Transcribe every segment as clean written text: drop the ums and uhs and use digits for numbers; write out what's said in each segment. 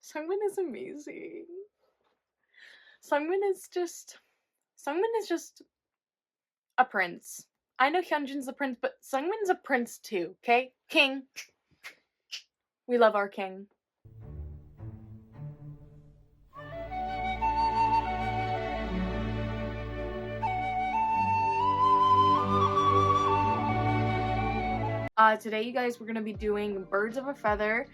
Seungmin is amazing. Seungmin is just a prince. I know Hyunjin's a prince, but Seungmin's a prince too, okay? King. We love our king. Today, you guys, we're gonna be doing Birds of a Feather,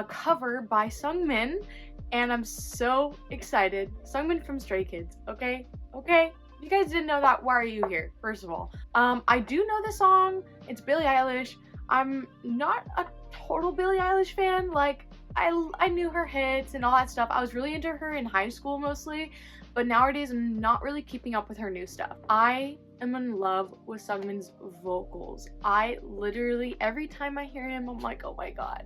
cover by Seungmin, and I'm so excited. Seungmin from Stray Kids, okay? Okay? If you guys didn't know that, why are you here, first of all? I do know the song. It's Billie Eilish. I'm not a total Billie Eilish fan. Like, I knew her hits and all that stuff. I was really into her in high school mostly, but nowadays I'm not really keeping up with her new stuff. I am in love with Seungmin's vocals. I literally, every time I hear him, I'm like, oh my god.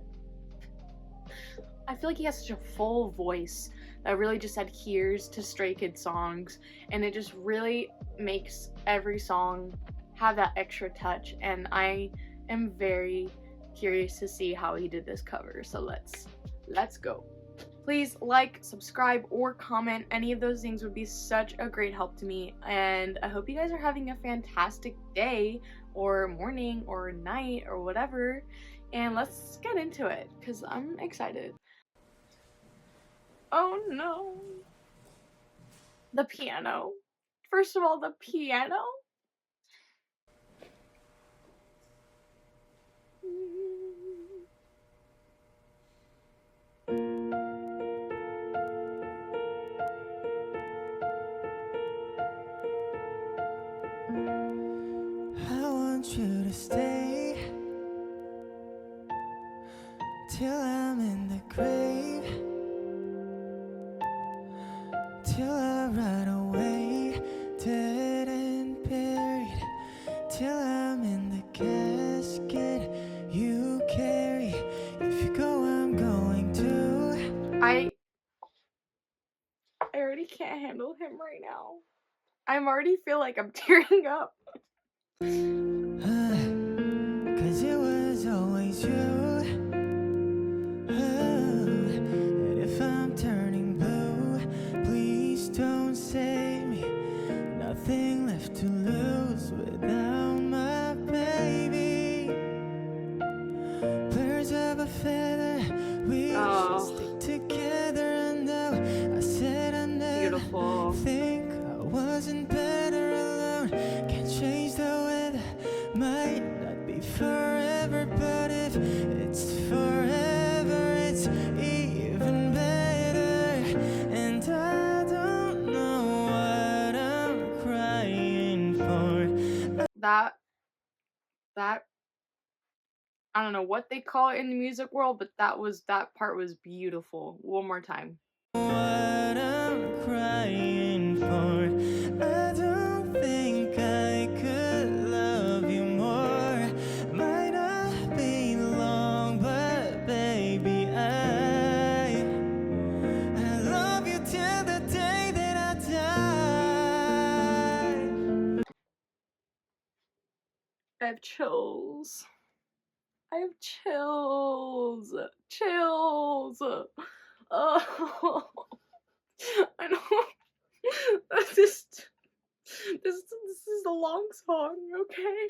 I feel like he has such a full voice that really just adheres to Stray Kids songs, and it just really makes every song have that extra touch, and I am very curious to see how he did this cover. So let's go. Please like, subscribe, or comment. Any of those things would be such a great help to me, and I hope you guys are having a fantastic day or morning or night or whatever, and let's get into it because I'm excited. Oh no. The piano. First of all, the piano. You to stay till I'm in the grave, till I ride away, dead and buried, till I'm in the casket you carry. If you go, I'm going to. I already can't handle him right now. I already feel like I'm tearing up. 'Cause it was always you. And if I'm turning blue, please don't save me. Nothing left to lose without my baby. Birds of a feather, we should stick together. I know I said I never think I wasn't better alone. Can't change the weather, might not be forever, but if it's forever, it's even better. And I don't know what I'm crying for. That I don't know what they call it in the music world, but that part was beautiful. One more time. What I'm crying for. I don't think I could love you more. Might not be long, but baby, I love you till the day that I die. I have chills. I have chills. Chills. Oh, I know. This is a long song, okay?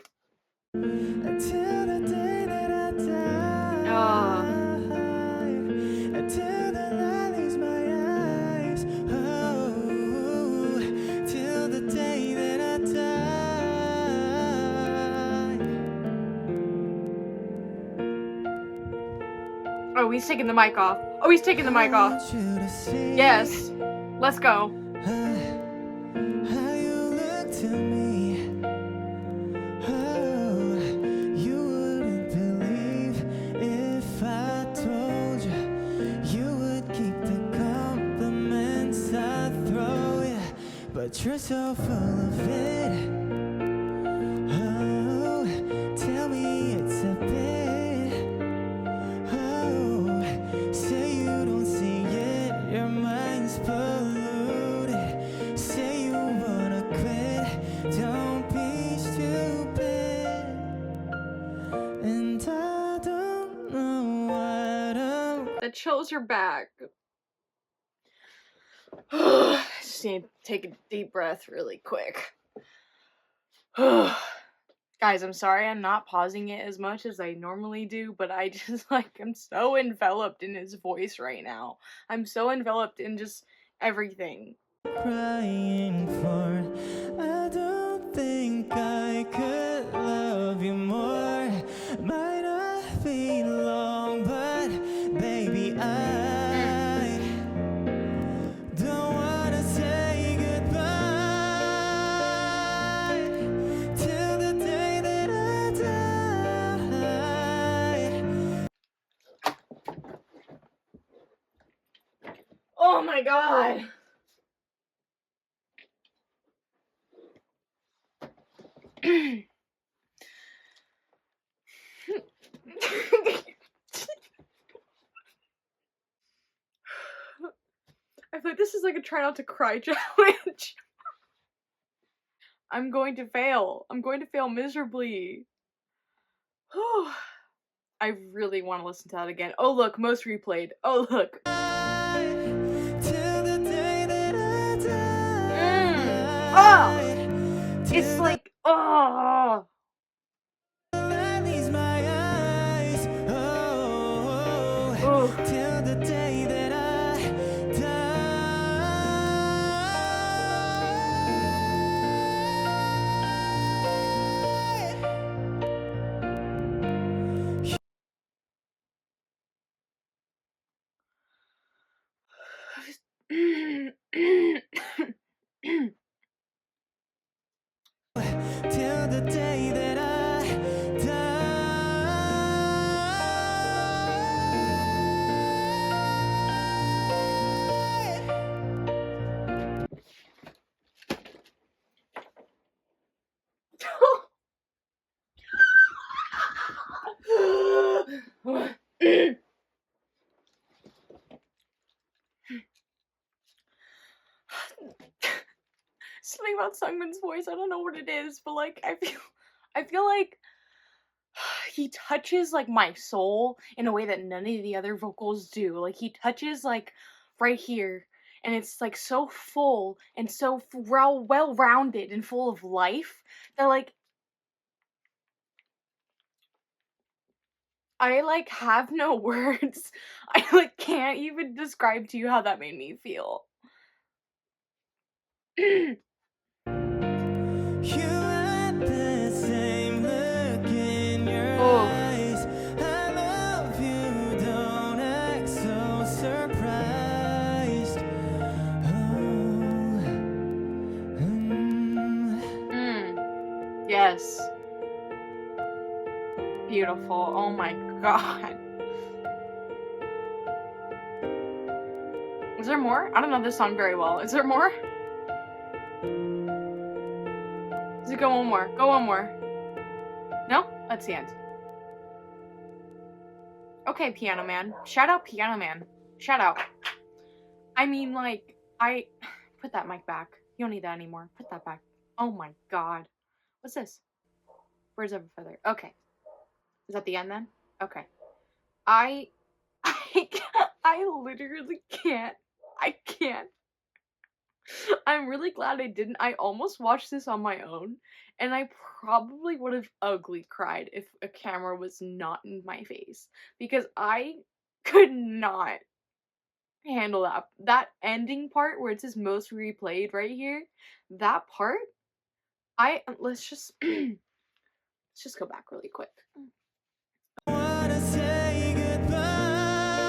Until the day that I die. Until the light leaves my eyes. Oh, till the day that I die. Oh, he's taking the mic off. Oh, he's taking the mic off. Yes. Let's go. How you look to me. Oh, you wouldn't believe if I told you. You would keep the compliments I throw you, but you're so full of it. Oh, tell me it's a bit. Oh, say you don't see it, your mind's polluted. Say you wanna quit, don't be stupid. And I don't know what I'm. The chills are back. Just need to take a deep breath really quick. Guys, I'm sorry I'm not pausing it as much as I normally do, but I just, like, I'm so enveloped in his voice right now. I'm so enveloped in just everything. Crying for, I don't think I could love you more. Might not be long, but baby, I don't wanna say goodbye till the day that I die. Oh my god! I feel like this is like a try not to cry challenge. I'm going to fail. I'm going to fail miserably. I really want to listen to that again. Oh look, most replayed. Oh look. Oh! It's like, oh! Till the day that I die. Till the day that I die. Something about Seungmin's voice, I don't know what it is, but like I feel like he touches like my soul in a way that none of the other vocals do. Like he touches like right here, and it's like so full and so well rounded and full of life that like I like have no words. I like can't even describe to you how that made me feel. You had the same look in your eyes. I love you, don't act so surprised. Yes. Beautiful. Oh my god. Is there more? I don't know this song very well. Is there more? Does it go one more? Go one more. No? That's the end. Okay, Piano Man. Shout out Piano Man. Shout out. I mean, like, put that mic back. You don't need that anymore. Put that back. Oh my god. What's this? Birds of a feather. Okay. Is that the end then? Okay. I literally can't. I can't. I'm really glad I didn't. I almost watched this on my own, and I probably would have ugly cried if a camera was not in my face, because I could not handle that ending part where it says most replayed right here. That part, let's just let's just go back really quick. Wanna say goodbye.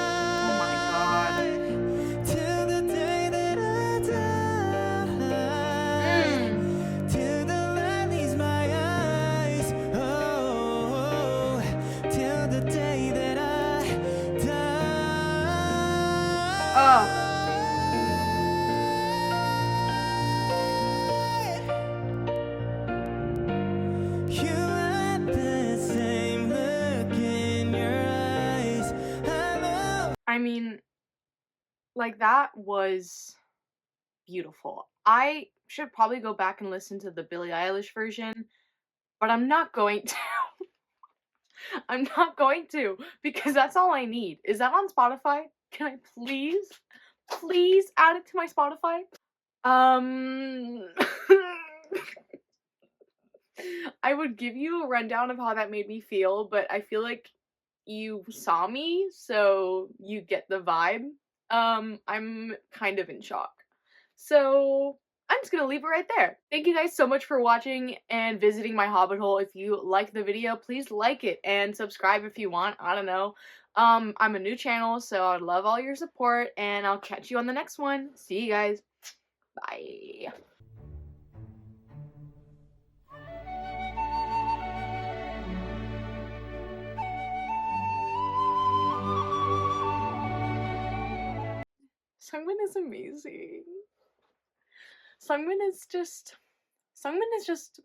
Oh my god. Till the day that I die. Till the light leaves my eyes. Oh, till the day that I die. Oh. You had the same look in your eyes. I mean, like, that was beautiful. I should probably go back and listen to the Billie Eilish version, but I'm not going to. I'm not going to, because that's all I need. Is that on Spotify? Can I please, please add it to my Spotify. I would give you a rundown of how that made me feel, but I feel like you saw me, so you get the vibe. I'm kind of in shock. So I'm just gonna leave it right there. Thank you guys so much for watching and visiting my Hobbit hole. If you like the video, please like it and subscribe if you want. I don't know. I'm a new channel, so I'd love all your support, and I'll catch you on the next one. See you guys. Bye. Seungmin is amazing. Seungmin is just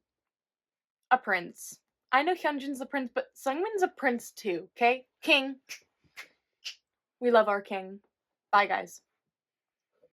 a prince. I know Hyunjin's a prince, but Seungmin's a prince too, okay? King. We love our king. Bye, guys.